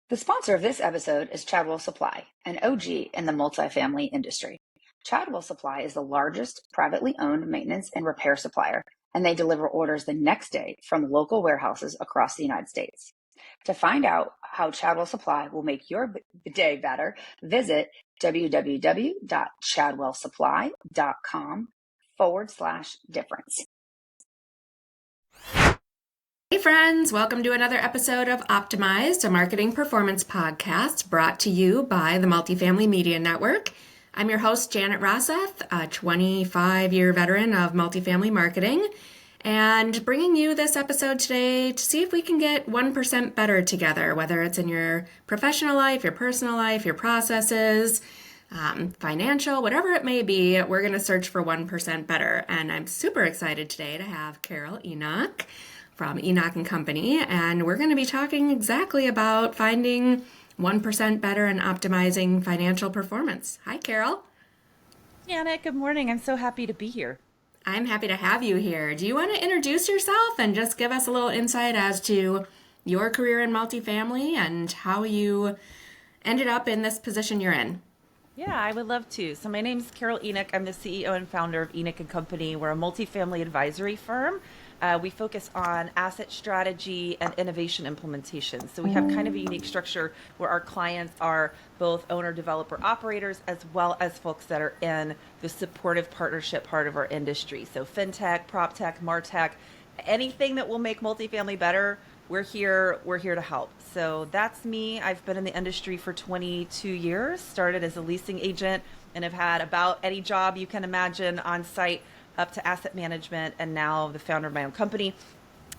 The sponsor of this episode is Chadwell Supply, an OG in the multifamily industry. Chadwell Supply is the largest privately owned maintenance and repair supplier, and they deliver orders the next day from local warehouses across the United States. To find out how Chadwell Supply will make your day better, visit www.chadwellsupply.com/difference. Hey friends, welcome to another episode of Optimized, a marketing performance podcast brought to you by the Multifamily Media Network. I'm your host, Janet Rosseth, a 25-year veteran of multifamily marketing, and bringing you this episode today to see if we can get 1% better together, whether it's in your professional life, your personal life, your processes, financial, whatever it may be. We're going to search for 1% better, and I'm super excited today to have Carol Enoch from Enoch Company, and we're going to be talking exactly about finding 1% better and optimizing financial performance. Hi, Carol. Janet, good morning. I'm so happy to be here. I'm happy to have you here. Do you want to introduce yourself and just give us a little insight as to your career in multifamily and how you ended up in this position you're in? Yeah, I would love to. So my name is Carol Enoch. I'm the CEO and founder of Enoch Company. We're a multifamily advisory firm. We focus on asset strategy and innovation implementation. So we have kind of a unique structure where our clients are both owner, developer, operators, as well as folks that are in the supportive partnership part of our industry. So fintech, PropTech, MarTech, anything that will make multifamily better, we're here to help. So that's me. I've been in the industry for 22 years, started as a leasing agent, and have had about any job you can imagine on site, up to asset management, and now the founder of my own company.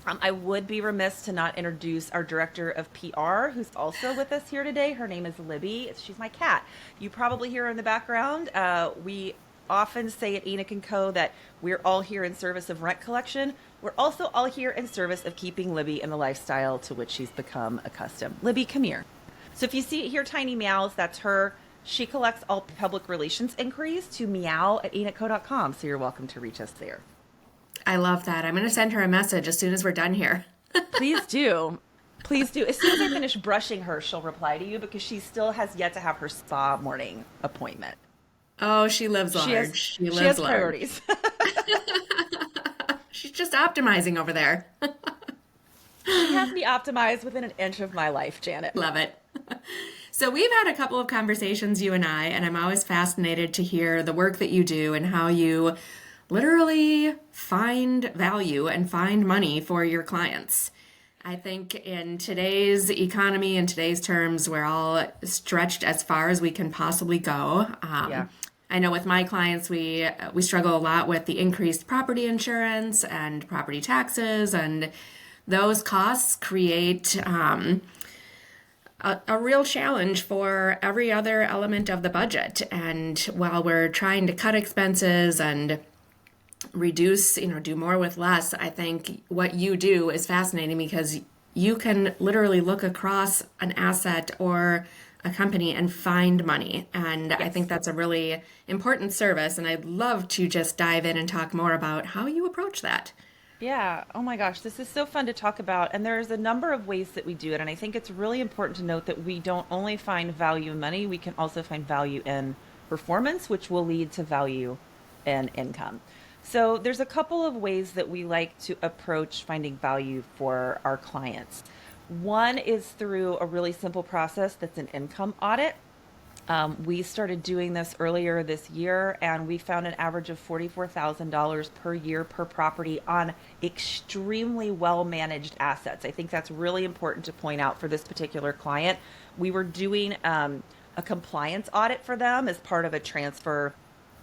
I would be remiss to not introduce our director of PR, who's also with us here today. Her name is Libby. She's my cat. You probably hear her in the background. We often say at Enoch Co that we're all here in service of rent collection. We're also all here in service of keeping Libby in the lifestyle to which she's become accustomed. Libby, come here. So if you hear tiny meows, that's her. She collects all public relations inquiries to meow@enochco.com, so you're welcome to reach us there. I love that. I'm going to send her a message as soon as we're done here. Please do. Please do. As soon as I finish brushing her, she'll reply to you because she still has yet to have her spa morning appointment. Oh, she lives large. She has priorities. She's just optimizing over there. She has me optimized within an inch of my life, Janet. Love it. So we've had a couple of conversations, you and I'm always fascinated to hear the work that you do and how you literally find value and find money for your clients. I think in today's economy, in today's terms, we're all stretched as far as we can possibly go. I know with my clients, we struggle a lot with the increased property insurance and property taxes, and those costs create a real challenge for every other element of the budget. And while we're trying to cut expenses and reduce, do more with less, I think what you do is fascinating because you can literally look across an asset or a company and find money. And yes. I think that's a really important service. And I'd love to just dive in and talk more about how you approach that. Yeah. Oh my gosh, this is so fun to talk about. And there's a number of ways that we do it. And I think it's really important to note that we don't only find value in money, we can also find value in performance, which will lead to value in income. So there's a couple of ways that we like to approach finding value for our clients. One is through a really simple process that's an income audit. We started doing this earlier this year, and we found an average of $44,000 per year per property on extremely well-managed assets. I think that's really important to point out for this particular client. We were doing a compliance audit for them as part of a transfer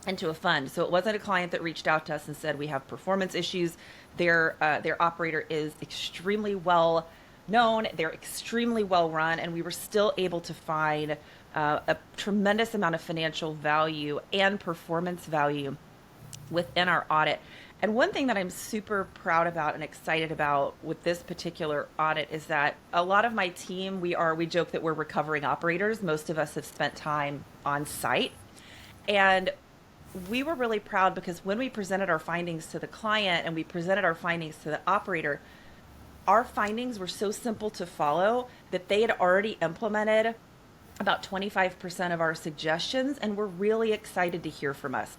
into a fund. So it wasn't a client that reached out to us and said, we have performance issues. Their operator is extremely well known, they're extremely well run, and we were still able to find a tremendous amount of financial value and performance value within our audit. And one thing that I'm super proud about and excited about with this particular audit is that a lot of my team, we joke that we're recovering operators. Most of us have spent time on site. And we were really proud because when we presented our findings to the client and we presented our findings to the operator, our findings were so simple to follow that they had already implemented about 25% of our suggestions and were really excited to hear from us.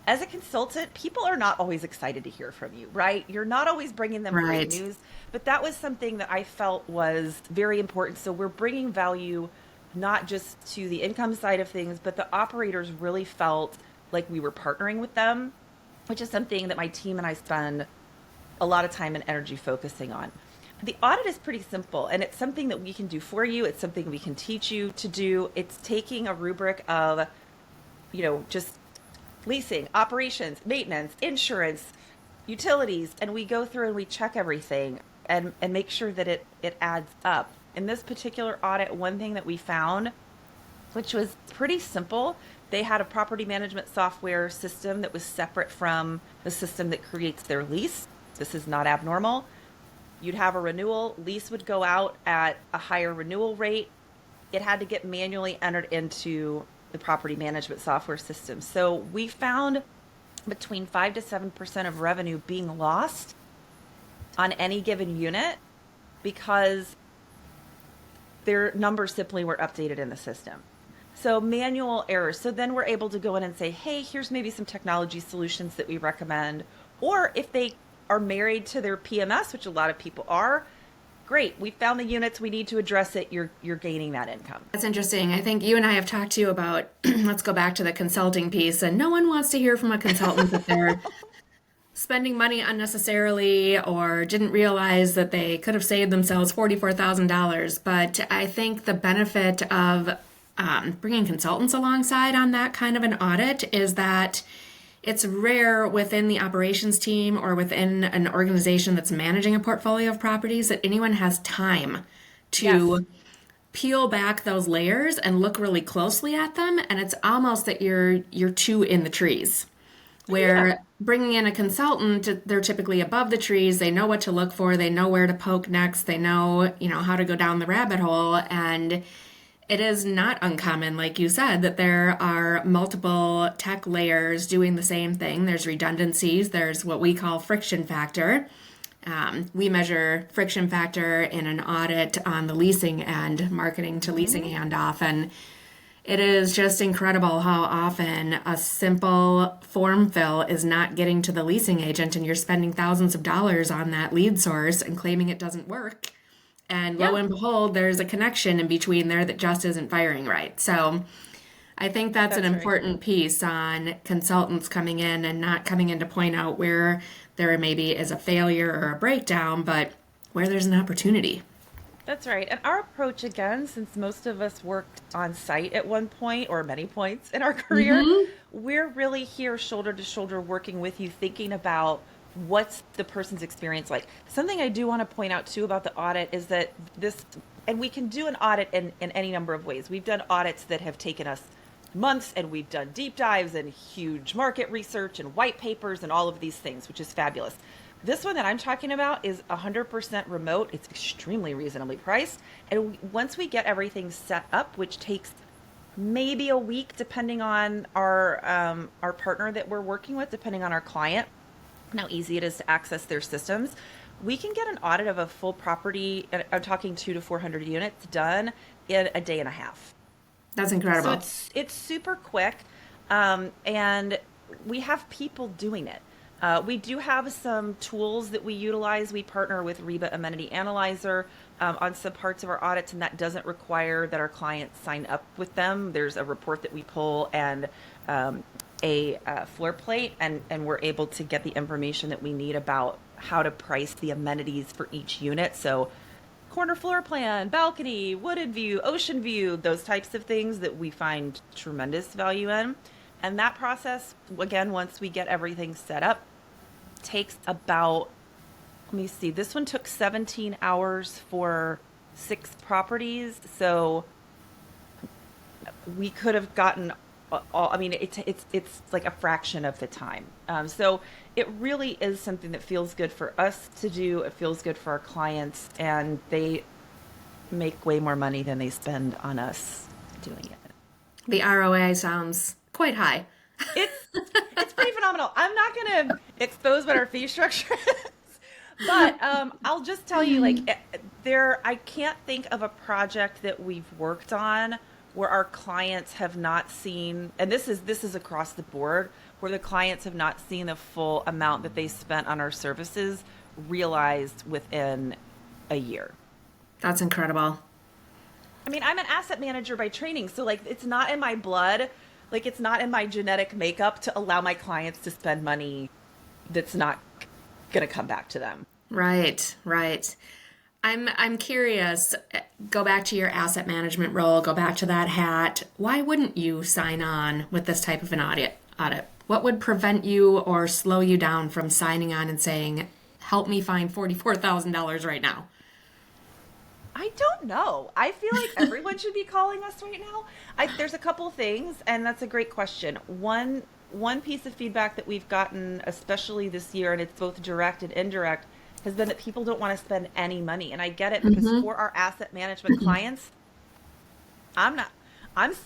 As a consultant, people are not always excited to hear from you, right? You're not always bringing them great news, but that was something that I felt was very important. So we're bringing value not just to the income side of things, but the operators really felt like we were partnering with them, which is something that my team and I spend a lot of time and energy focusing on. The audit is pretty simple, and it's something that we can do for you. It's something we can teach you to do. It's taking a rubric of, just leasing, operations, maintenance, insurance, utilities, and we go through and we check everything and make sure that it adds up. In this particular audit, one thing that we found, which was pretty simple, they had a property management software system that was separate from the system that creates their lease. This is not abnormal. You'd have a renewal, lease would go out at a higher renewal rate. It had to get manually entered into the property management software system. So we found between 5 to 7% of revenue being lost on any given unit because their numbers simply were updated in the system. So manual errors. So then we're able to go in and say, hey, here's maybe some technology solutions that we recommend. Or if they are married to their PMS, which a lot of people are, great. We found the units. We need to address it. You're gaining that income. That's interesting. I think you and I have talked to you about, let's go back to the consulting piece, and no one wants to hear from a consultant that they're spending money unnecessarily or didn't realize that they could have saved themselves $44,000. But I think the benefit of bringing consultants alongside on that kind of an audit is that it's rare within the operations team or within an organization that's managing a portfolio of properties that anyone has time to peel back those layers and look really closely at them. And it's almost that you're two in the trees. Where bringing in a consultant, they're typically above the trees. They know what to look for. They know where to poke next. They know, how to go down the rabbit hole. And it is not uncommon, like you said, that there are multiple tech layers doing the same thing. There's redundancies. There's what we call friction factor. We measure friction factor in an audit on the leasing end, marketing to leasing handoff. And it is just incredible how often a simple form fill is not getting to the leasing agent and you're spending thousands of dollars on that lead source and claiming it doesn't work. And lo and behold, there's a connection in between there that just isn't firing right. So I think that's an important piece on consultants coming in and not coming in to point out where there maybe is a failure or a breakdown, but where there's an opportunity. That's right. And our approach, again, since most of us worked on site at one point or many points in our career, we're really here shoulder to shoulder working with you, thinking about what's the person's experience like. Something I do want to point out too about the audit is that and we can do an audit in any number of ways. We've done audits that have taken us months, and we've done deep dives and huge market research and white papers and all of these things, which is fabulous. This one that I'm talking about is 100% remote. It's extremely reasonably priced. And once we get everything set up, which takes maybe a week, depending on our partner that we're working with, depending on our client, and how easy it is to access their systems, we can get an audit of a full property, I'm talking 200 to 400 units, done in a day and a half. That's incredible. So it's super quick, and we have people doing it. We do have some tools that we utilize. We partner with Reba Amenity Analyzer on some parts of our audits, and that doesn't require that our clients sign up with them. There's a report that we pull and a floor plate, and we're able to get the information that we need about how to price the amenities for each unit. So corner floor plan, balcony, wooded view, ocean view, those types of things that we find tremendous value in. And that process, again, once we get everything set up, takes about, let me see, this one took 17 hours for 6 properties. So we could have gotten all, I mean, it's like a fraction of the time. So it really is something that feels good for us to do. It feels good for our clients, and they make way more money than they spend on us doing it. The ROI sounds quite high. It's pretty phenomenal. I'm not going to expose what our fee structure is, But I'll just tell you, like, I can't think of a project that we've worked on where our clients have not seen, and this is across the board, where the clients have not seen the full amount that they spent on our services realized within a year. That's incredible. I mean, I'm an asset manager by training, so like it's not in my blood, like it's not in my genetic makeup to allow my clients to spend money that's not going to come back to them. Right, right. I'm curious, go back to your asset management role, go back to that hat. Why wouldn't you sign on with this type of an audit? What would prevent you or slow you down from signing on and saying, help me find $44,000 right now? I don't know. I feel like everyone should be calling us right now. There's a couple things, and that's a great question. One piece of feedback that we've gotten, especially this year, and it's both direct and indirect, has been that people don't want to spend any money. And I get it, because for our asset management clients, I'm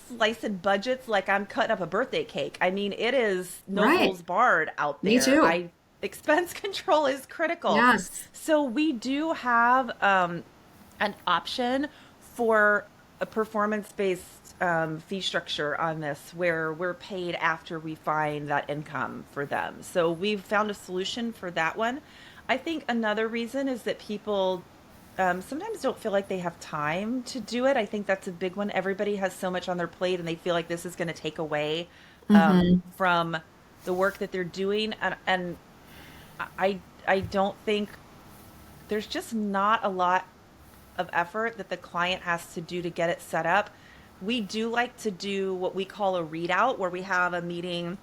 slicing budgets like I'm cutting up a birthday cake. I mean, it is no holds barred out there. Me too. Expense control is critical. Yes. So we do have an option for a performance-based fee structure on this, where we're paid after we find that income for them. So we've found a solution for that one. I think another reason is that people sometimes don't feel like they have time to do it. I think that's a big one. Everybody has so much on their plate, and they feel like this is going to take away from the work that they're doing. And I don't think there's just not a lot of effort that the client has to do to get it set up. We do like to do what we call a readout, where we have a meeting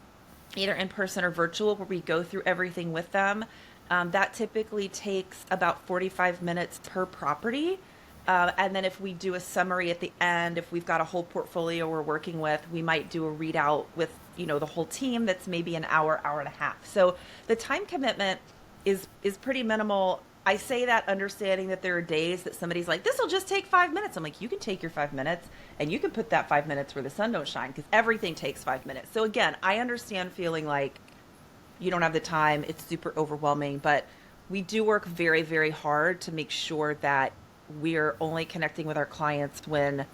either in person or virtual, where we go through everything with them. That typically takes about 45 minutes per property. And then if we do a summary at the end, if we've got a whole portfolio we're working with, we might do a readout with, the whole team. That's maybe an hour, hour and a half. So the time commitment is pretty minimal. I say that understanding that there are days that somebody's like, this will just take 5 minutes. I'm like, you can take your 5 minutes and you can put that 5 minutes where the sun don't shine, because everything takes 5 minutes. So again, I understand feeling like you don't have the time. It's super overwhelming, but we do work very, very hard to make sure that we're only connecting with our clients when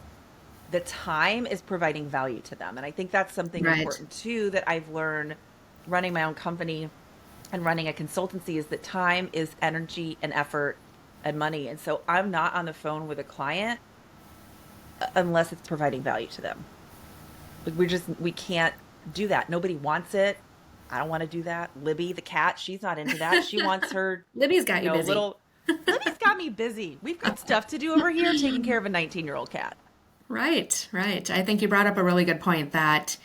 the time is providing value to them. And I think that's something important too, that I've learned running my own company and running a consultancy, is that time is energy and effort and money. And so I'm not on the phone with a client unless it's providing value to them. We can't do that. Nobody wants it. I don't want to do that. Libby, the cat, she's not into that. She wants her Libby's got you busy. Libby's got me busy. We've got stuff to do over here taking care of a 19-year-old cat. Right. I think you brought up a really good point that,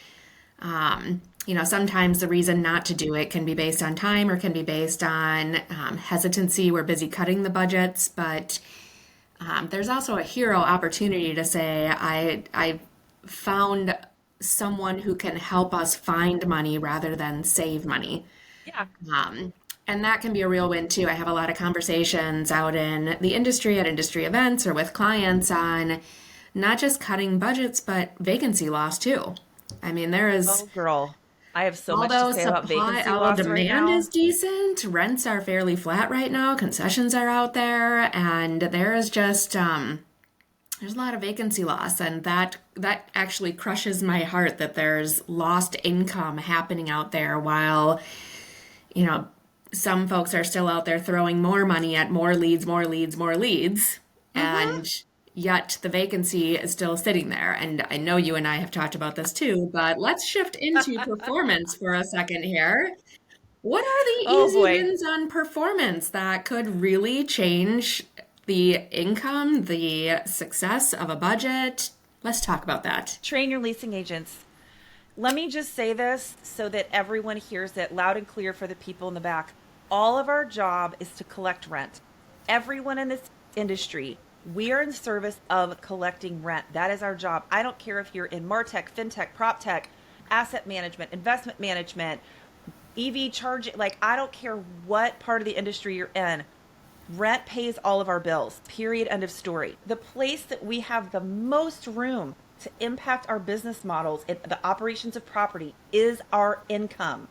sometimes the reason not to do it can be based on time, or can be based on hesitancy. We're busy cutting the budgets, but there's also a hero opportunity to say, I found someone who can help us find money rather than save money. Yeah. And that can be a real win too. I have a lot of conversations out in the industry, at industry events, or with clients on not just cutting budgets, but vacancy loss too. I mean, there is... Oh, girl. I have so much to say about vacancy loss demand right now. is decent. Rents are fairly flat right now. Concessions are out there. And there is just... there's a lot of vacancy loss, and that actually crushes my heart, that there's lost income happening out there while, some folks are still out there throwing more money at more leads, and yet the vacancy is still sitting there. And I know you and I have talked about this too, but let's shift into performance for a second here. What are the easy wins on performance that could really change the income, the success of a budget? Let's talk about that. Train your leasing agents. Let me just say this so that everyone hears it loud and clear for the people in the back. All of our job is to collect rent. Everyone in this industry, we are in service of collecting rent. That is our job. I don't care if you're in MarTech, FinTech, PropTech, asset management, investment management, EV charging, I don't care what part of the industry you're in. Rent pays all of our bills, period, end of story. The place that we have the most room to impact our business models and the operations of property is our income.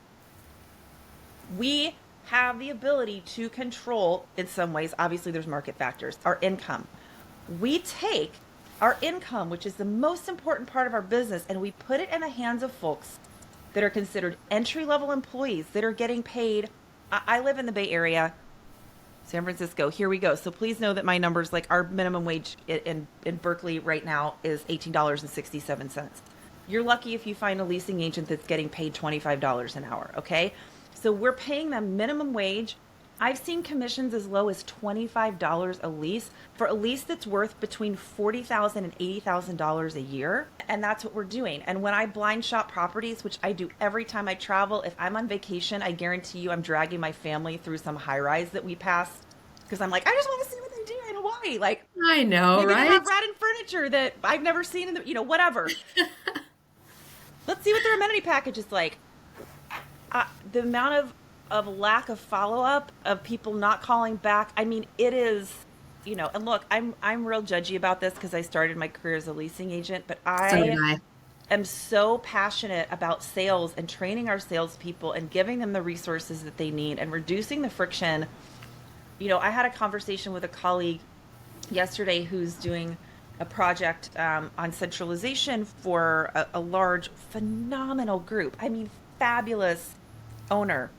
We have the ability to control, in some ways, obviously there's market factors, our income. We take our income, which is the most important part of our business, and we put it in the hands of folks that are considered entry-level employees that are getting paid. I live in the Bay Area, San Francisco. Here we go. So please know that my numbers, like our minimum wage in Berkeley right now is $18.67. You're lucky if you find a leasing agent that's getting paid $25 an hour, okay? So we're paying them minimum wage. I've seen commissions as low as $25 a lease for a lease that's worth between $40,000 and $80,000 a year. And that's what we're doing. And when I blind shop properties, which I do every time I travel, if I'm on vacation, I guarantee you I'm dragging my family through some high rise that we passed because I'm like, I just want to see what they do in Hawaii. Like, I know, maybe right? they have rattan furniture that I've never seen in the, whatever. Let's see what their amenity package is like. The amount of lack of follow-up, of people not calling back. I mean, it is, and look, I'm real judgy about this because I started my career as a leasing agent, but I am so passionate about sales and training our salespeople and giving them the resources that they need and reducing the friction. I had a conversation with a colleague yesterday who's doing a project on centralization for a large, phenomenal group. I mean, fabulous owner.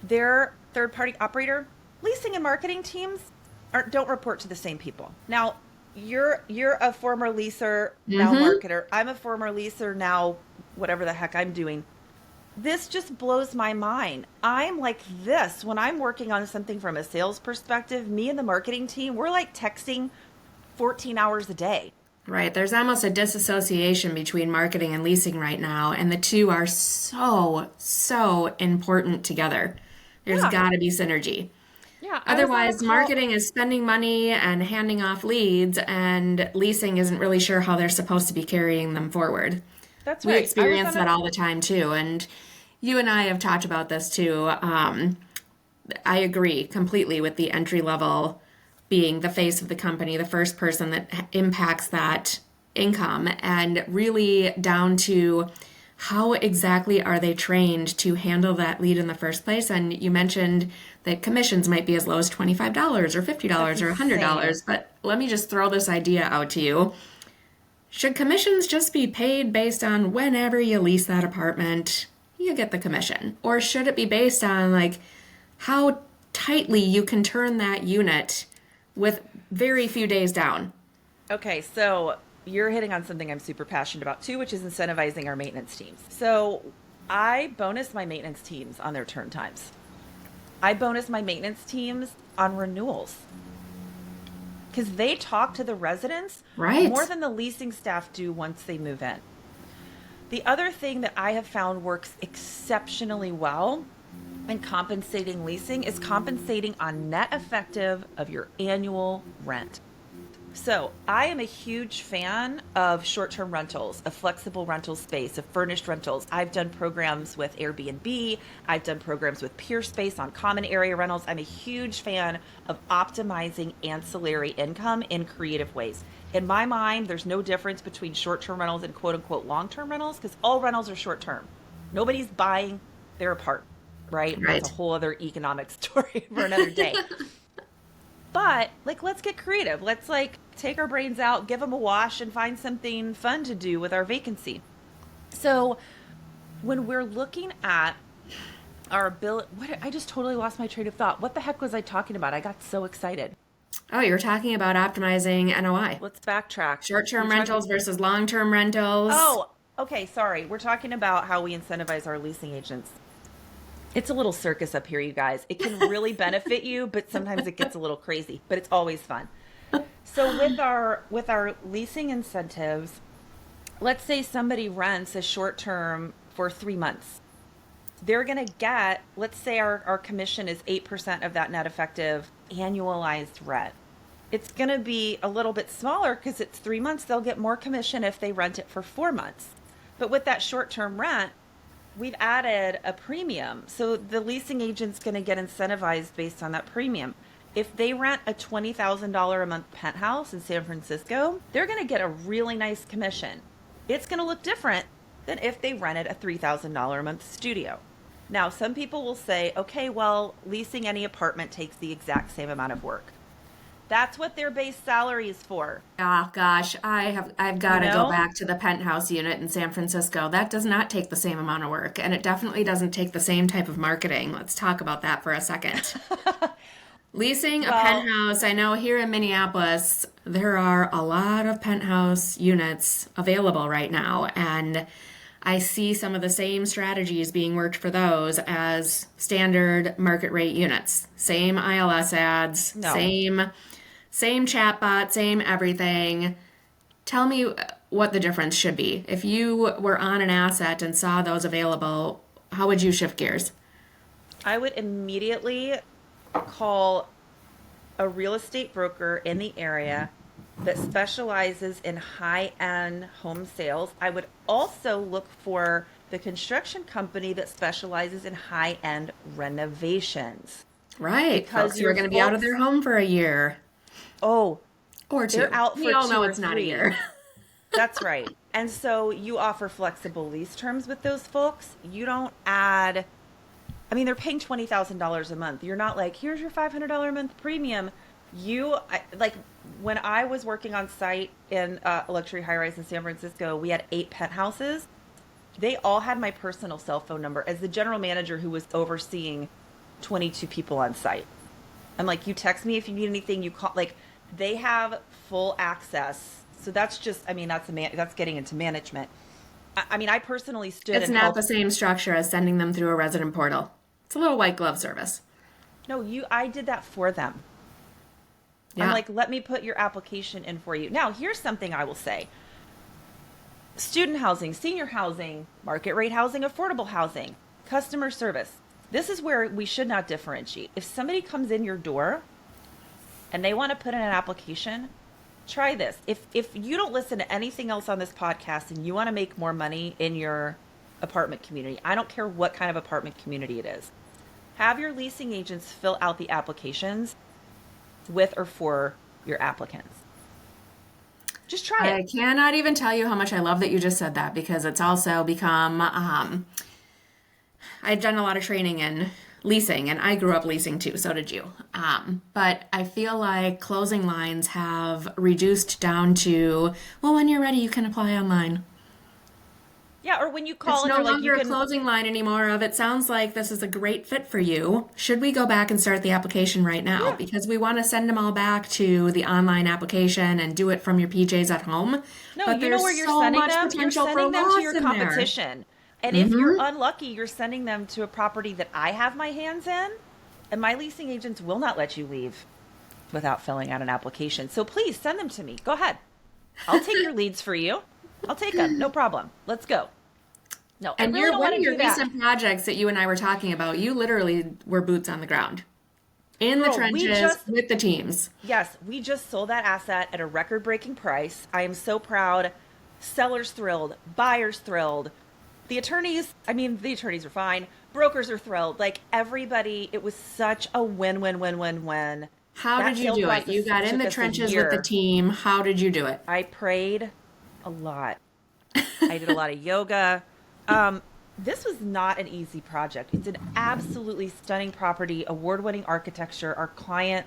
Their third-party operator, leasing and marketing teams don't report to the same people. Now, you're a former leaser, now marketer. I'm a former leaser, now whatever the heck I'm doing. This just blows my mind. I'm like this when I'm working on something from a sales perspective. Me and the marketing team, we're like texting 14 hours a day. Right. There's almost a disassociation between marketing and leasing right now, and the two are so important together. There's got to be synergy. Yeah. Otherwise, marketing is spending money and handing off leads, and leasing isn't really sure how they're supposed to be carrying them forward. That's right. We experience that all the time, too. And you and I have talked about this, too. I agree completely with the entry level being the face of the company, the first person that impacts that income, and really down to how exactly are they trained to handle that lead in the first place. And you mentioned that commissions might be as low as $25 or $50 or $100, but let me just throw this idea out to you. Should commissions just be paid based on whenever you lease that apartment, you get the commission? Or should it be based on like how tightly you can turn that unit with very few days down? Okay, so you're hitting on something I'm super passionate about too, which is incentivizing our maintenance teams. So I bonus my maintenance teams on their turn times. I bonus my maintenance teams on renewals because they talk to the residents more than the leasing staff do once they move in. The other thing that I have found works exceptionally well in compensating leasing is compensating on net effective of your annual rent. So I am a huge fan of short-term rentals, of flexible rental space, of furnished rentals. I've done programs with Airbnb. I've done programs with Peer Space on common area rentals. I'm a huge fan of optimizing ancillary income in creative ways. In my mind, there's no difference between short-term rentals and quote-unquote long-term rentals because all rentals are short-term. Nobody's buying their apartment, right? That's a whole other economic story for another day. But like, let's get creative. Let's like take our brains out, give them a wash, and find something fun to do with our vacancy. So when we're looking at our ability, I just totally lost my train of thought. What the heck was I talking about? I got so excited. Oh, you were talking about optimizing NOI. Let's backtrack. Short-term rentals versus long-term rentals. Oh, okay. Sorry. We're talking about how we incentivize our leasing agents. It's a little circus up here, you guys. It can really benefit you, but sometimes it gets a little crazy, but it's always fun. So with our leasing incentives, let's say somebody rents a short term for 3 months. They're going to get, let's say our commission is 8% of that net effective annualized rent. It's going to be a little bit smaller because it's 3 months. They'll get more commission if they rent it for 4 months. But with that short term rent, we've added a premium. So the leasing agent's going to get incentivized based on that premium. If they rent a $20,000 a month penthouse in San Francisco, they're going to get a really nice commission. It's going to look different than if they rented a $3,000 a month studio. Now, some people will say, okay, well, leasing any apartment takes the exact same amount of work. That's what their base salary is for. Oh gosh, I've got You to go know? back to the penthouse unit in San Francisco. That does not take the same amount of work, and it definitely doesn't take the same type of marketing. Let's talk about that for a second. Leasing a Well, penthouse, I know here in Minneapolis, there are a lot of penthouse units available right now, and I see some of the same strategies being worked for those as standard market rate units. Same ILS ads, no. same chatbot, same everything. Tell me what the difference should be. If you were on an asset and saw those available, how would you shift gears? I would immediately call a real estate broker in the area that specializes in high-end home sales. I would also look for the construction company that specializes in high-end renovations. Right, Because folks who are your going to be out of folks, their home for a year oh, or they're two. out We for all know 2 or it's not a 3. year. That's right. And so you offer flexible lease terms with those folks. You don't add, I mean, they're paying $20,000 a month. You're not like, here's your $500 a month premium. Like when I was working on site in a luxury high rise in San Francisco, we had 8 penthouses. They all had my personal cell phone number as the general manager who was overseeing 22 people on site. I'm like, you text me if you need anything, you call, like they have full access. So that's just, I mean, that's getting into management. I mean, I personally stood It's and not held, the same structure as sending them through a resident portal. It's a little white glove service. no, I did that for them. I'm Yeah. like, let me put your application in for you. Now, here's something I will say. Student housing, senior housing, market rate housing, affordable housing, customer service. This is where we should not differentiate. If somebody comes in your door and they want to put in an application, try this. If you don't listen to anything else on this podcast and you want to make more money in your apartment community, I don't care what kind of apartment community it is, have your leasing agents fill out the applications with or for your applicants. Just try I it. cannot even tell you how much I love that you just said that because it's also become, I've done a lot of training in leasing and I grew up leasing too, so did you. But I feel like closing lines have reduced down to, well, when you're ready, you can apply online. Yeah, or when you It's call and no they're like, you longer a can, closing line anymore of it sounds like this is a great fit for you. Should we go back and start the application right now? yeah. Because we want to send them all back to the online application and do it from your PJs at home. No, But you know there's where you're so sending much them? You're potential for sending them to loss your in there. competition. And if you're unlucky, you're sending them to a property that I have my hands in, and my leasing agents will not let you leave without filling out an application. So please send them to me. Go ahead. I'll take your leads for you. I'll take them. No problem. Let's go. No, I And really don't one want of to your do that. recent projects that you and I were talking about, you literally were boots on the ground in the Girl, we trenches just, with the teams. yes, we just sold that asset at a record-breaking price. I am so proud. Sellers thrilled, buyers thrilled. The attorneys, I mean, the attorneys are fine. Brokers are thrilled. Like everybody, it was such a win-win-win-win-win. How That did you sale do it? process You got in took the us a trenches with the year. team. How did you do it? I prayed a lot. I did a lot of yoga. This was not an easy project. It's an absolutely stunning property, award-winning architecture. Our client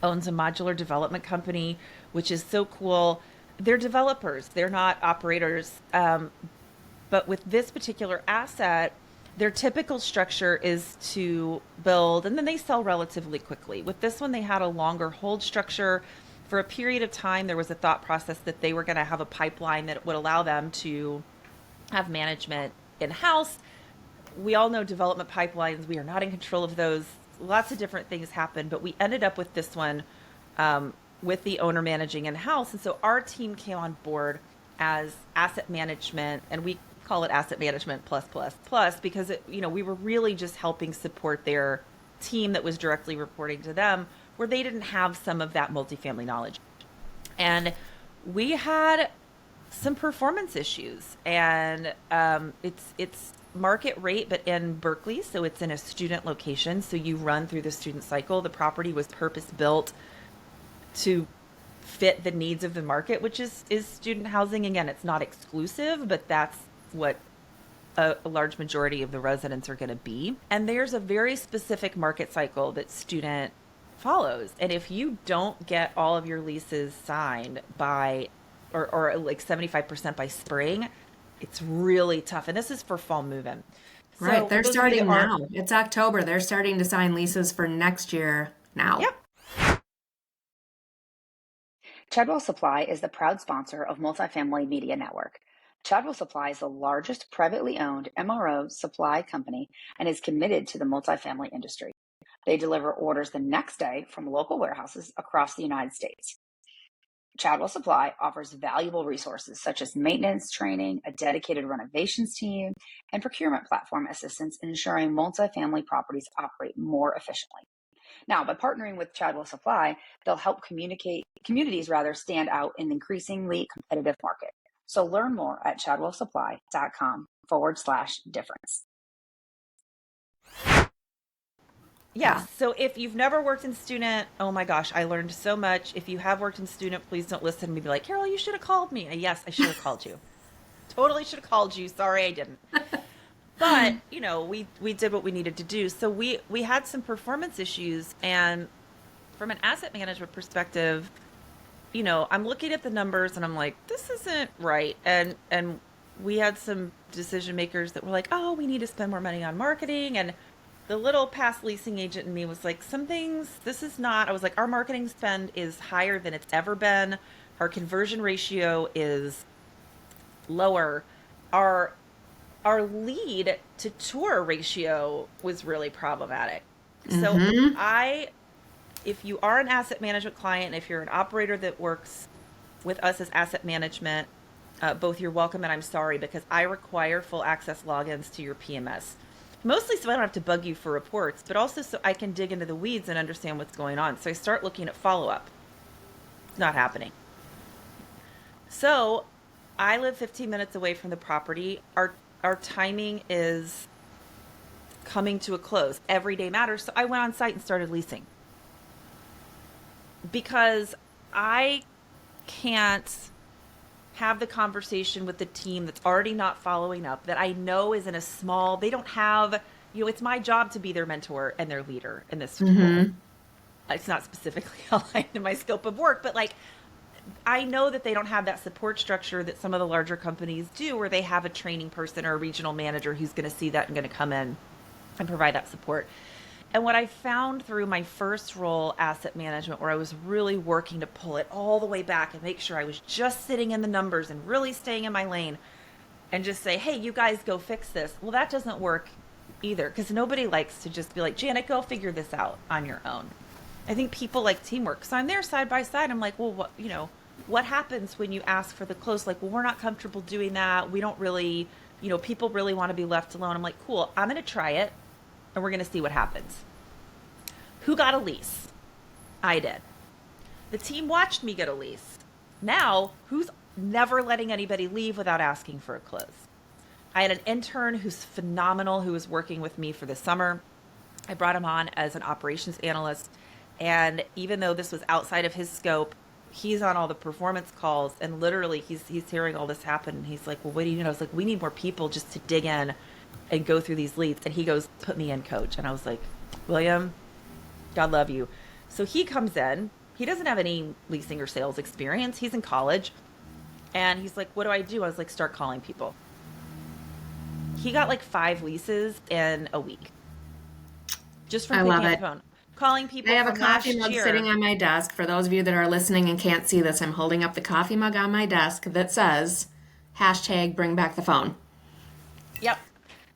owns a modular development company, which is so cool. They're developers. They're not operators. But with this particular asset, their typical structure is to build and then they sell relatively quickly. With this one, they had a longer hold structure. For a period of time, there was a thought process that they were going to have a pipeline that would allow them to have management in-house. We all know development pipelines. We are not in control of those. Lots of different things happen, but we ended up with this one with the owner managing in-house. And so our team came on board as asset management, and we call it asset management plus plus plus because we were really just helping support their team that was directly reporting to them where they didn't have some of that multifamily knowledge. And we had some performance issues, and it's market rate, but in Berkeley, so it's in a student location. So you run through the student cycle. The property was purpose built to fit the needs of the market, which is student housing. Again, it's not exclusive, but that's what a large majority of the residents are going to be. And there's a very specific market cycle that student follows. And if you don't get all of your leases signed by, or like 75% by spring, it's really tough. And this is for fall move-in. So Right. They're those of you starting that are, now. It's October. They're starting to sign leases for next year now. Yep. Chadwell Supply is the proud sponsor of Multifamily Media Network. Chadwell Supply is the largest privately owned MRO supply company and is committed to the multifamily industry. They deliver orders the next day from local warehouses across the United States. Chadwell Supply offers valuable resources such as maintenance training, a dedicated renovations team, and procurement platform assistance, ensuring multifamily properties operate more efficiently. Now, by partnering with Chadwell Supply, they'll help communities stand out in the increasingly competitive market. So learn more at chadwellsupply.com/difference. Yes. So if you've never worked in student, oh my gosh, I learned so much. If you have worked in student, please don't listen to me be like, Carol, you should have called me. Yes, I should have called you. Totally should have called you. Sorry, I didn't. But, we did what we needed to do. So we had some performance issues. And from an asset management perspective, I'm looking at the numbers and I'm like, this isn't right. And we had some decision makers that were like, oh, we need to spend more money on marketing. And the little past leasing agent in me was like, some things, this is not, I was like, our marketing spend is higher than it's ever been. Our conversion ratio is lower. Our lead to tour ratio was really problematic. So if you are an asset management client, if you're an operator that works with us as asset management, both you're welcome and I'm sorry, because I require full access logins to your PMS. Mostly so I don't have to bug you for reports, but also so I can dig into the weeds and understand what's going on. So I start looking at follow-up. It's not happening. So I live 15 minutes away from the property. Our timing is coming to a close. Every day matters. So I went on site and started leasing. Because I can't have the conversation with the team that's already not following up, that I know is in a small, they don't have, it's my job to be their mentor and their leader in this role. It's not specifically aligned to my scope of work, but I know that they don't have that support structure that some of the larger companies do, where they have a training person or a regional manager who's going to see that and going to come in and provide that support. And what I found through my first role, asset management, where I was really working to pull it all the way back and make sure I was just sitting in the numbers and really staying in my lane and just say, hey, you guys go fix this. Well, that doesn't work either, because nobody likes to just be like, Janet, go figure this out on your own. I think people like teamwork. So I'm there side by side. I'm like, well, what happens when you ask for the close? Like, well, we're not comfortable doing that. We don't really, people really want to be left alone. I'm like, cool, I'm going to try it. And we're going to see what happens. Who got a lease? I did. The team watched me get a lease. Now, who's never letting anybody leave without asking for a close? I had an intern who's phenomenal, who was working with me for the summer. I brought him on as an operations analyst. And even though this was outside of his scope, he's on all the performance calls. And literally, he's hearing all this happen. And he's like, well, what do you know? I was like, we need more people just to dig in and go through these leads. And he goes, put me in, coach. And I was like, William, God love you. So he comes in. He doesn't have any leasing or sales experience. He's in college. And he's like, what do I do? I was like, start calling people. He got 5 leases in a week. Just from picking up the phone. Calling people. I have a from coffee last mug year. sitting on my desk. For those of you that are listening and can't see this, I'm holding up the coffee mug on my desk that says #bring back the phone. Yep.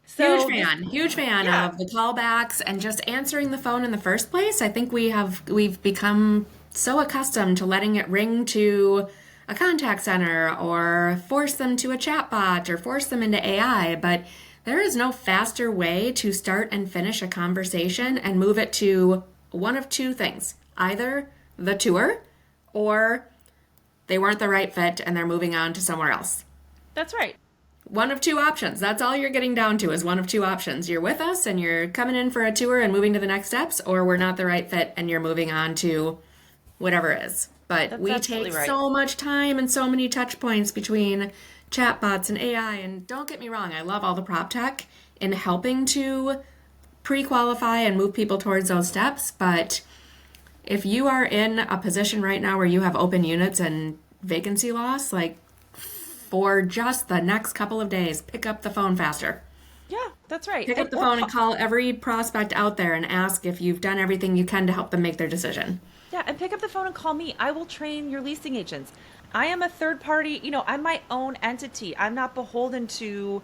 So Huge fan of the callbacks and just answering the phone in the first place. I think we've become so accustomed to letting it ring to a contact center or force them to a chatbot or force them into AI, but there is no faster way to start and finish a conversation and move it to one of two things. Either the tour or they weren't the right fit and they're moving on to somewhere else. That's right. One of two options. That's all you're getting down to is one of two options. You're with us and you're coming in for a tour and moving to the next steps, or we're not the right fit and you're moving on to whatever is. But we take so much time and so many touch points between chatbots and AI. And don't get me wrong, I love all the prop tech in helping to pre-qualify and move people towards those steps. But if you are in a position right now where you have open units and vacancy loss, like for just the next couple of days, pick up the phone faster. Yeah, that's right. Pick up the phone and call every prospect out there and ask if you've done everything you can to help them make their decision. Yeah, and pick up the phone and call me. I will train your leasing agents. I am a third party, I'm my own entity. I'm not beholden to,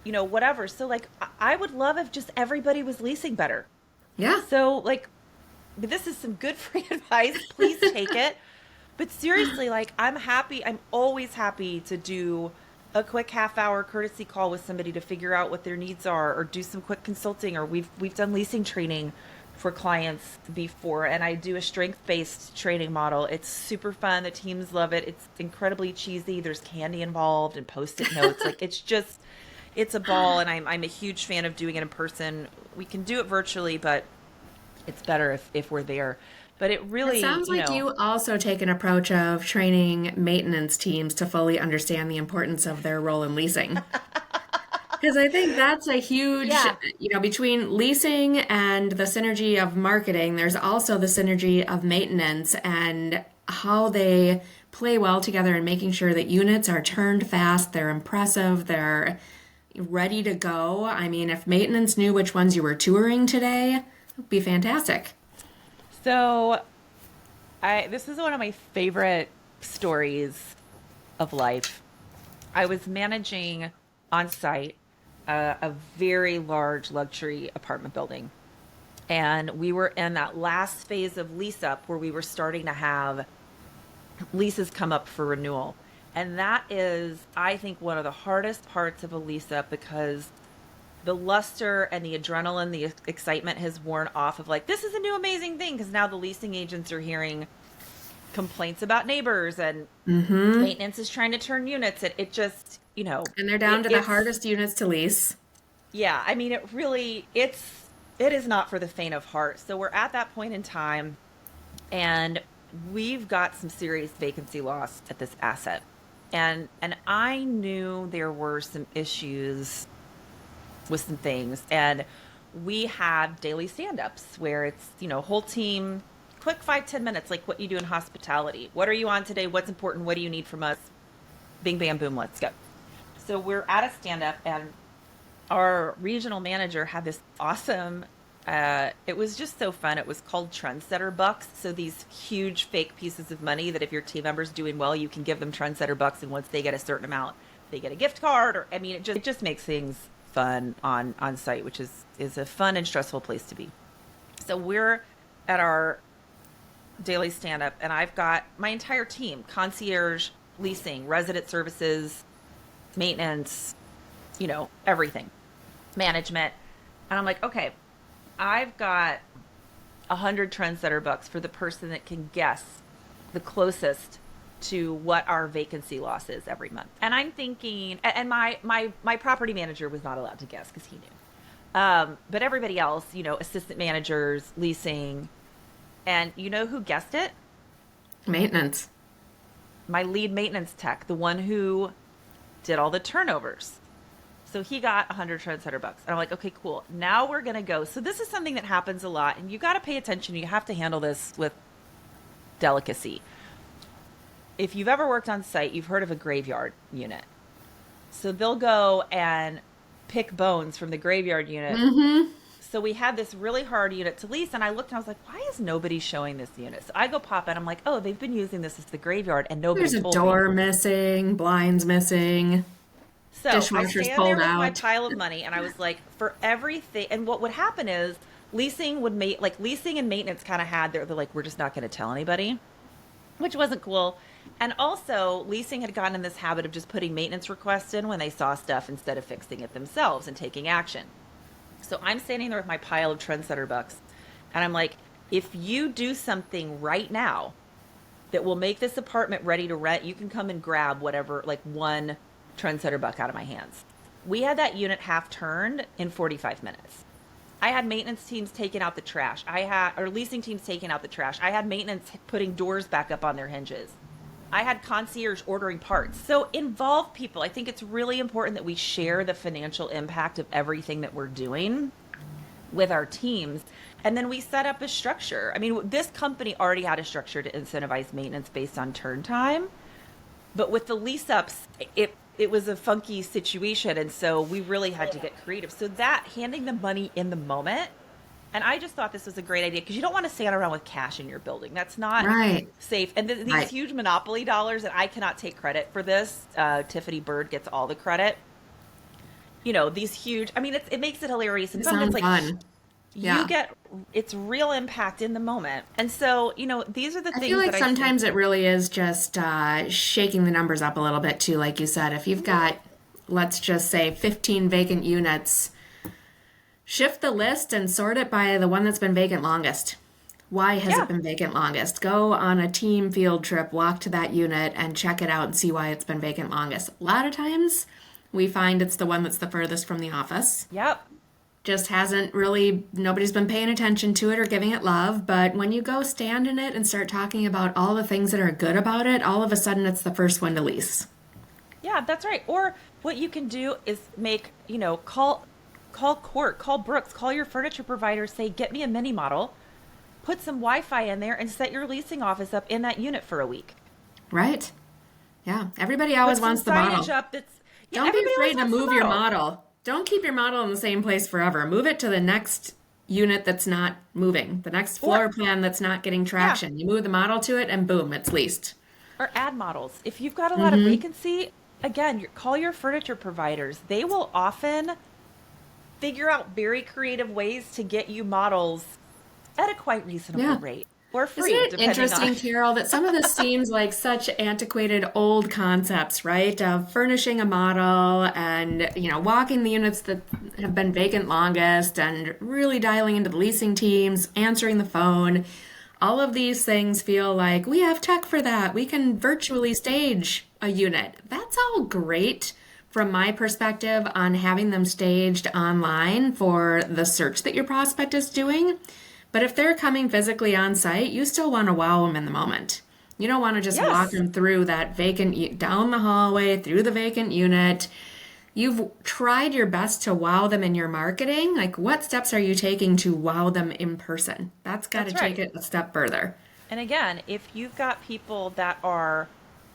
whatever. So like, I would love if just everybody was leasing better. Yeah. So like, this is some good free advice. Please take it. But seriously, like, I'm always happy to do a quick half-hour courtesy call with somebody to figure out what their needs are, or do some quick consulting, or we've done leasing training for clients before, and I do a strength-based training model. It's super fun. The teams love it. It's incredibly cheesy. There's candy involved and Post-it notes. Like, it's a ball, and I'm a huge fan of doing it in person. We can do it virtually, but it's better if we're there. But it really sounds like you also take an approach of training maintenance teams to fully understand the importance of their role in leasing. Because I think that's a huge, between leasing and the synergy of marketing, there's also the synergy of maintenance and how they play well together and making sure that units are turned fast, they're impressive, they're ready to go. I mean, if maintenance knew which ones you were touring today, it would be fantastic. So, this is one of my favorite stories of life. I was managing on site a very large luxury apartment building, and we were in that last phase of lease up where we were starting to have leases come up for renewal. And that is, I think, one of the hardest parts of a lease up, because the luster and the adrenaline, the excitement has worn off of like, this is a new amazing thing, because now the leasing agents are hearing complaints about neighbors, and maintenance is trying to turn units. It just, and they're down to the hardest units to lease. Yeah, I mean, it is not for the faint of heart. So we're at that point in time, and we've got some serious vacancy loss at this asset. And I knew there were some issues with some things, and we have daily stand-ups where it's, whole team, quick 5-10 minutes, like what you do in hospitality. What are you on today? What's important? What do you need from us? Bing, bam, boom, let's go. So we're at a stand-up, and our regional manager had this awesome, it was just so fun. It was called Trendsetter Bucks. So these huge fake pieces of money that if your team member's doing well, you can give them Trendsetter Bucks, and once they get a certain amount, they get a gift card, or, I mean, it just makes things fun on site, which is a fun and stressful place to be. So we're at our daily stand-up, and I've got my entire team: concierge, leasing, resident services, maintenance, everything, management. And I'm like, okay, I've got 100 Trendsetter Bucks for the person that can guess the closest to what our vacancy loss is every month. And I'm thinking, and my property manager was not allowed to guess because he knew. But everybody else, assistant managers, leasing, and you know who guessed it? Maintenance. My lead maintenance tech, the one who did all the turnovers. So he got 100 Trendsetter Bucks. And I'm like, okay, cool. Now we're going to go. So this is something that happens a lot, and you got to pay attention. You have to handle this with delicacy. If you've ever worked on site, you've heard of a graveyard unit. So they'll go and pick bones from the graveyard unit. Mm-hmm. So we had this really hard unit to lease, and I looked and I was like, why is nobody showing this unit? So I go pop in. I'm like, oh, they've been using this as the graveyard, and nobody told me. There's a door missing, blinds missing. So I stand there with my pile of money, and I was like, for everything. And what would happen is leasing and maintenance kind of had they're like, we're just not going to tell anybody, which wasn't cool. And also, leasing had gotten in this habit of just putting maintenance requests in when they saw stuff instead of fixing it themselves and taking action. So I'm standing there with my pile of Trendsetter Bucks, and I'm like, if you do something right now that will make this apartment ready to rent, you can come and grab whatever, like one Trendsetter Buck out of my hands. We had that unit half turned in 45 minutes. I had maintenance teams taking out the trash. Leasing teams taking out the trash. I had maintenance putting doors back up on their hinges. I had concierge ordering parts. So involve people. I think it's really important that we share the financial impact of everything that we're doing with our teams. And then we set up a structure. I mean, this company already had a structure to incentivize maintenance based on turn time. But with the lease ups, it was a funky situation. And so we really had to get creative. So that handing the money in the moment. And I just thought this was a great idea because you don't want to stand around with cash in your building. That's not safe. And these huge monopoly dollars, and I cannot take credit for this. Tiffany Bird gets all the credit. You know, these huge, I mean, it makes it hilarious. And sometimes like fun. Yeah. You get its real impact in the moment. And so, you know, these are the things I feel like that sometimes it really is just shaking the numbers up a little bit too. Like you said, if you've got, let's just say 15 vacant units, shift the list and sort it by the one that's been vacant longest. Why has it been vacant longest? Go on a team field trip, walk to that unit and check it out and see why it's been vacant longest. A lot of times we find it's the one that's the furthest from the office. Yep. Just hasn't really, nobody's been paying attention to it or giving it love. But when you go stand in it and start talking about all the things that are good about it, all of a sudden it's the first one to lease. Yeah, that's right. Or what you can do is make, you know, call Court, call Brooks, call your furniture provider, say, get me a mini model, put some Wi-Fi in there and set your leasing office up in that unit for a week. Right. Yeah. Everybody always wants the model. Don't be afraid to move your model. Don't keep your model in the same place forever. Move it to the next unit that's not moving, the next floor plan that's not getting traction. You move the model to it and boom, it's leased. Or add models. If you've got a lot of vacancy, again, call your furniture providers. They will often figure out very creative ways to get you models at a quite reasonable rate or free. Isn't it interesting, Carol, that some of this seems like such antiquated old concepts, right? Of furnishing a model and, you know, walking the units that have been vacant longest and really dialing into the leasing teams, answering the phone. All of these things feel like we have tech for that. We can virtually stage a unit. That's all great from my perspective on having them staged online for the search that your prospect is doing. But if they're coming physically on site, you still want to wow them in the moment. You don't want to just walk them through that vacant, down the hallway, through the vacant unit. You've tried your best to wow them in your marketing. Like, what steps are you taking to wow them in person? That's got to take it a step further. And again, if you've got people that are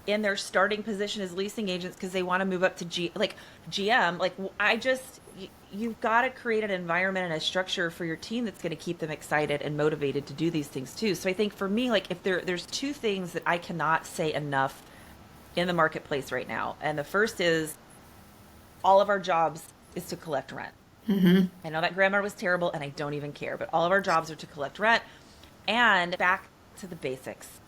in their starting position as leasing agents because they want to move up to GM, like you've got to create an environment and a structure for your team that's going to keep them excited and motivated to do these things too. So I think for me, like if there's two things that I cannot say enough in the marketplace right now. And the first is all of our jobs is to collect rent. Mm-hmm. I know that grammar was terrible and I don't even care, but all of our jobs are to collect rent and back to the basics.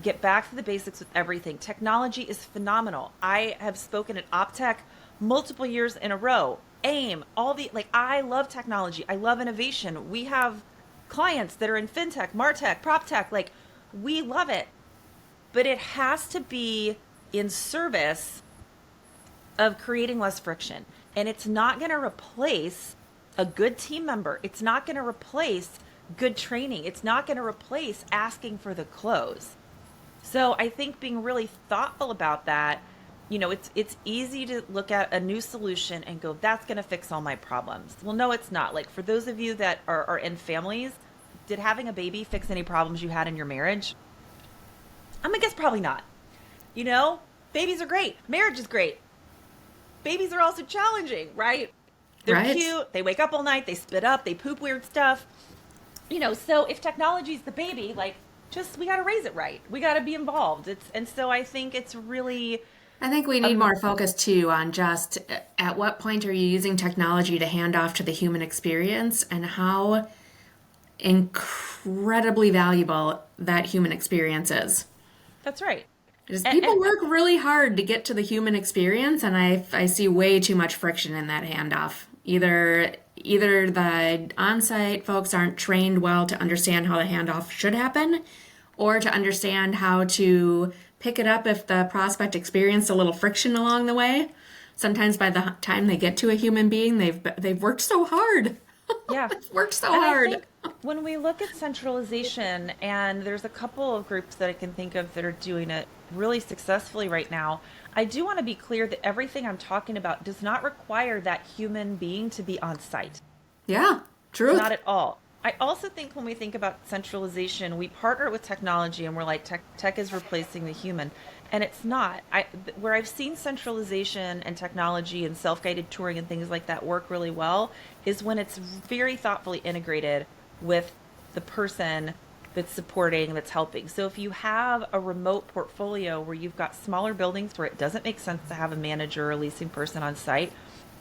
Get back to the basics with everything. Technology is phenomenal. I have spoken at PropTech multiple years in a row. AIM, I love technology. I love innovation. We have clients that are in fintech, martech, PropTech. Like, we love it. But it has to be in service of creating less friction. And it's not going to replace a good team member. It's not going to replace good training. It's not going to replace asking for the close. So I think being really thoughtful about that, you know, it's easy to look at a new solution and go, that's going to fix all my problems. Well, no, it's not. Like for those of you that are in families, did having a baby fix any problems you had in your marriage? I'm going to guess probably not. You know, babies are great. Marriage is great. Babies are also challenging, right? They're cute. They wake up all night. They spit up. They poop weird stuff. You know, so if technology's the baby, like, we got to raise it right. We got to be involved. And so I think it's really... I think we need more focus too on just at what point are you using technology to hand off to the human experience and how incredibly valuable that human experience is. That's right. Because people work really hard to get to the human experience, and I see way too much friction in that handoff. Either the on-site folks aren't trained well to understand how the handoff should happen, or to understand how to pick it up if the prospect experienced a little friction along the way. Sometimes by the time they get to a human being, they've worked so hard. Yeah. Worked so And I hard. think when we look at centralization, and there's a couple of groups that I can think of that are doing it really successfully right now, I do want to be clear that everything I'm talking about does not require that human being to be on site. Yeah, truth. Not at all. I also think when we think about centralization, we partner with technology and we're like, tech is replacing the human. And it's not. Where I've seen centralization and technology and self-guided touring and things like that work really well is when it's very thoughtfully integrated with the person that's supporting, that's helping. So if you have a remote portfolio where you've got smaller buildings where it doesn't make sense to have a manager or a leasing person on site,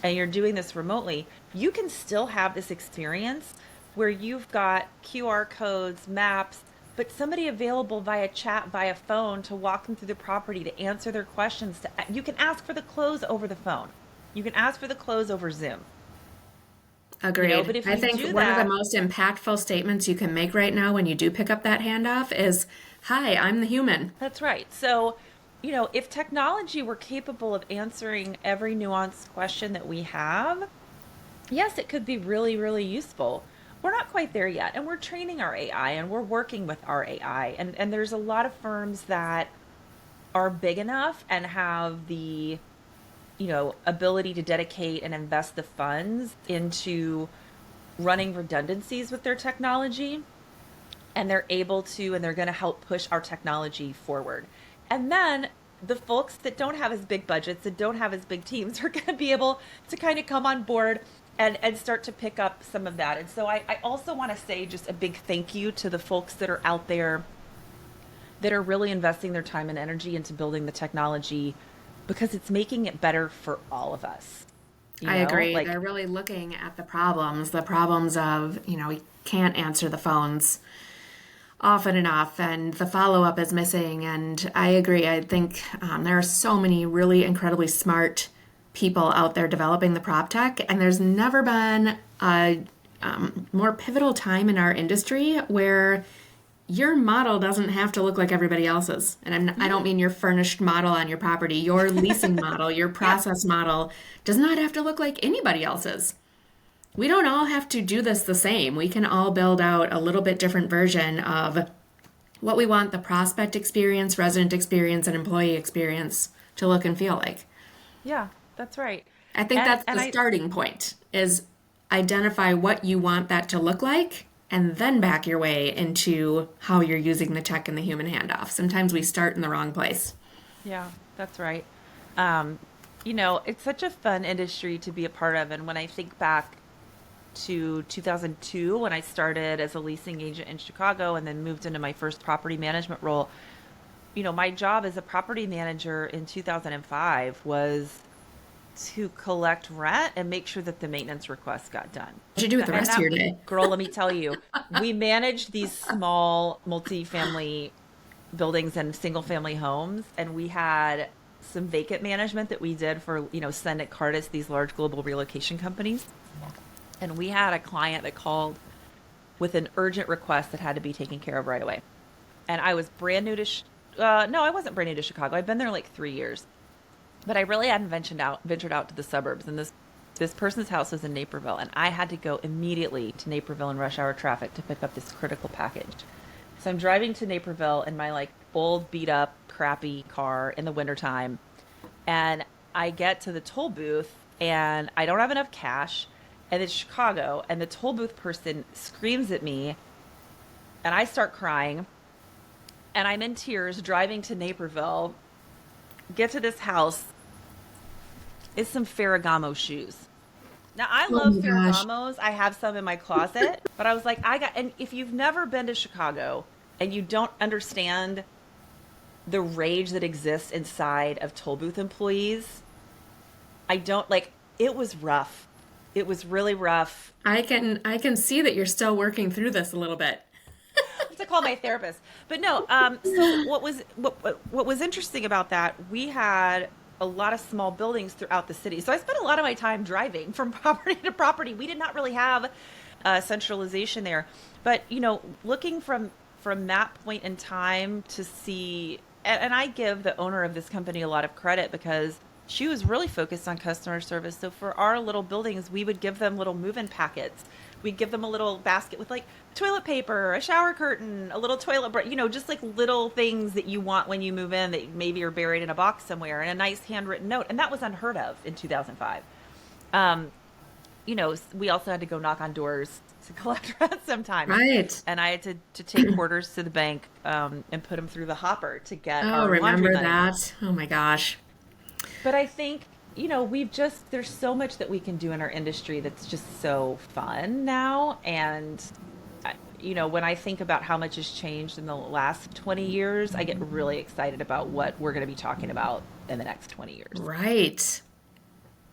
and you're doing this remotely, you can still have this experience where you've got QR codes, maps, but somebody available via chat, via phone to walk them through the property, to answer their questions. You can ask for the close over the phone. You can ask for the close over Zoom. Agreed. But if I you think do one of the that, most impactful statements you can make right now when you do pick up that handoff is, "Hi, I'm the human." that's right. So, if technology were capable of answering every nuanced question that we have, yes, it could be really, really useful. We're not quite there yet, and we're training our AI and we're working with our AI. And there's a lot of firms that are big enough and have the ability to dedicate and invest the funds into running redundancies with their technology, and they're able to, and they're going to help push our technology forward. And then the folks that don't have as big budgets, that don't have as big teams, are going to be able to kind of come on board and start to pick up some of that. And so I also want to say just a big thank you to the folks that are out there that are really investing their time and energy into building the technology, because it's making it better for all of us. I agree. They're really looking at the problems of, we can't answer the phones often enough, and the follow-up is missing. And I agree. I think there are so many really incredibly smart people out there developing the PropTech, and there's never been a more pivotal time in our industry where your model doesn't have to look like everybody else's. And I don't mean your furnished model on your property. Your leasing model, your process model does not have to look like anybody else's. We don't all have to do this the same. We can all build out a little bit different version of what we want the prospect experience, resident experience, and employee experience to look and feel like. Yeah, that's right. I think that's the starting point, is identify what you want that to look like, and then back your way into how you're using the tech and the human handoff. Sometimes we start in the wrong place. Yeah, that's right. It's such a fun industry to be a part of. And when I think back to 2002, when I started as a leasing agent in Chicago and then moved into my first property management role, my job as a property manager in 2005 was to collect rent and make sure that the maintenance requests got done. What'd you do with the rest of your day? Girl, let me tell you, we managed these small multifamily buildings and single family homes, and we had some vacant management that we did for, Send at Cartis, these large global relocation companies. And we had a client that called with an urgent request that had to be taken care of right away. And I was brand new to, no, I wasn't brand new to Chicago. I'd been there like 3 years. But I really hadn't ventured out to the suburbs. And this person's house was in Naperville, and I had to go immediately to Naperville in rush hour traffic to pick up this critical package. So I'm driving to Naperville in my old beat up, crappy car in the wintertime. And I get to the toll booth and I don't have enough cash. And it's Chicago, and the toll booth person screams at me, and I start crying. And I'm in tears driving to Naperville, get to this house. It's some Ferragamo shoes. Now, I love Ferragamos. I have some in my closet. But I was like, and if you've never been to Chicago and you don't understand the rage that exists inside of toll booth employees, it was rough. It was really rough. I can see that you're still working through this a little bit. I have to call my therapist. But no, so what was interesting about that, we had a lot of small buildings throughout the city. So I spent a lot of my time driving from property to property. We did not really have centralization there. But, looking from that point in time to see, and I give the owner of this company a lot of credit because she was really focused on customer service. So for our little buildings, we would give them little move-in packets. we'd give them a little basket with like toilet paper, a shower curtain, a little toilet brush, just like little things that you want when you move in that maybe are buried in a box somewhere, and a nice handwritten note. And that was unheard of in 2005. We also had to go knock on doors to collect rent sometimes. Right. And I had to take quarters to the bank and put them through the hopper to get our laundry remember money. that? Oh my gosh. But I think, there's so much that we can do in our industry that's just so fun now. And, when I think about how much has changed in the last 20 years, I get really excited about what we're going to be talking about in the next 20 years. Right.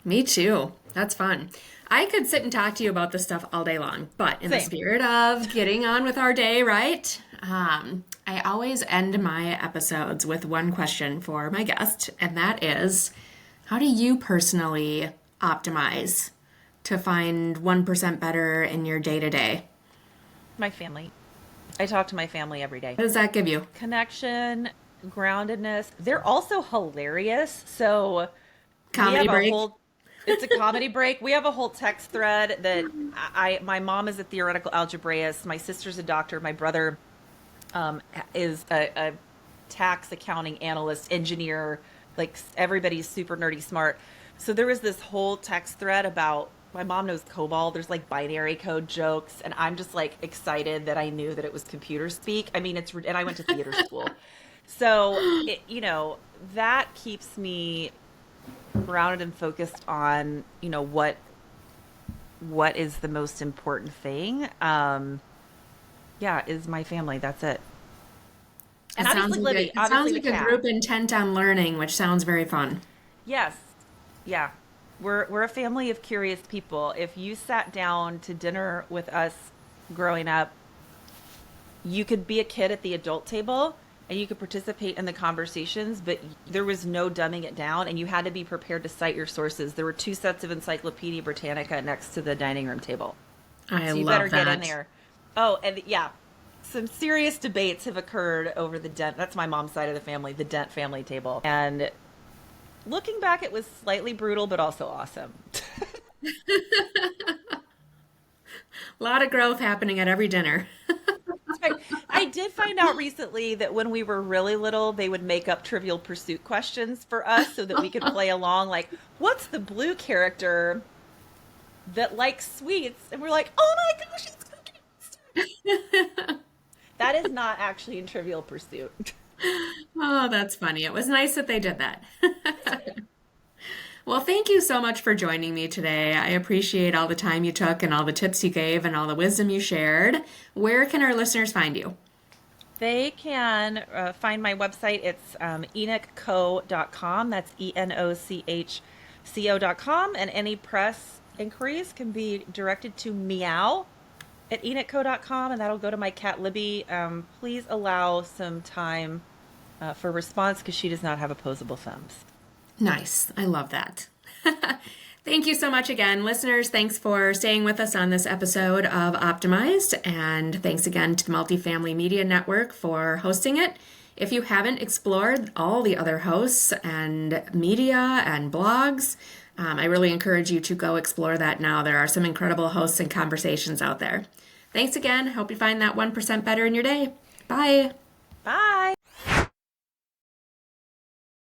Me too. That's fun. I could sit and talk to you about this stuff all day long, but in the spirit of getting on with our day, right? I always end my episodes with one question for my guest, and that is, how do you personally optimize to find 1% better in your day-to-day? My family. I talk to my family every day. What does that give you? Connection, groundedness. They're also hilarious. So Comedy break. It's a comedy break. We have a whole text thread that my mom is a theoretical algebraist. My sister's a doctor. My brother is a tax accounting analyst, engineer. Like, everybody's super nerdy smart. So there was this whole text thread about, my mom knows COBOL. There's like binary code jokes. And I'm just like excited that I knew that it was computer speak. I mean, and I went to theater school. So, that keeps me grounded and focused on, what is the most important thing. Is my family. That's it. And obviously living. It sounds like a group intent on learning, which sounds very fun. Yes. Yeah. We're a family of curious people. If you sat down to dinner with us growing up, you could be a kid at the adult table and you could participate in the conversations, but there was no dumbing it down, and you had to be prepared to cite your sources. There were 2 sets of Encyclopedia Britannica next to the dining room table. So you better get in there. Oh, and some serious debates have occurred over the Dent. That's my mom's side of the family, the Dent family table. And looking back, it was slightly brutal, but also awesome. A lot of growth happening at every dinner. I did find out recently that when we were really little, they would make up Trivial Pursuit questions for us so that we could play along. Like, what's the blue character that likes sweets? And we're like, oh my gosh, it's cookies. That is not actually in Trivial Pursuit. Oh, that's funny. It was nice that they did that. Well, thank you so much for joining me today. I appreciate all the time you took and all the tips you gave and all the wisdom you shared. Where can our listeners find you? They can find my website. It's enochco.com. That's ENOCHCO.com. And any press inquiries can be directed to meow@enochco.com, and that'll go to my cat Libby. Please allow some time for response because she does not have opposable thumbs. Nice. I love that. Thank you so much again. Listeners, thanks for staying with us on this episode of Optimized, and thanks again to the Multifamily Media Network for hosting it. If you haven't explored all the other hosts and media and blogs, I really encourage you to go explore that now. There are some incredible hosts and conversations out there. Thanks again. Hope you find that 1% better in your day. Bye. Bye.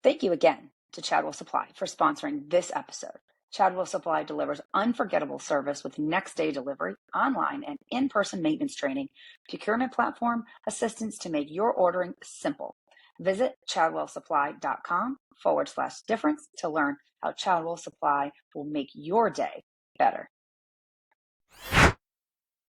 Thank you again to Chadwell Supply for sponsoring this episode. Chadwell Supply delivers unforgettable service with next-day delivery, online and in-person maintenance training, procurement platform, assistance to make your ordering simple. Visit chadwellsupply.com/difference to learn how Chadwell Supply will make your day better.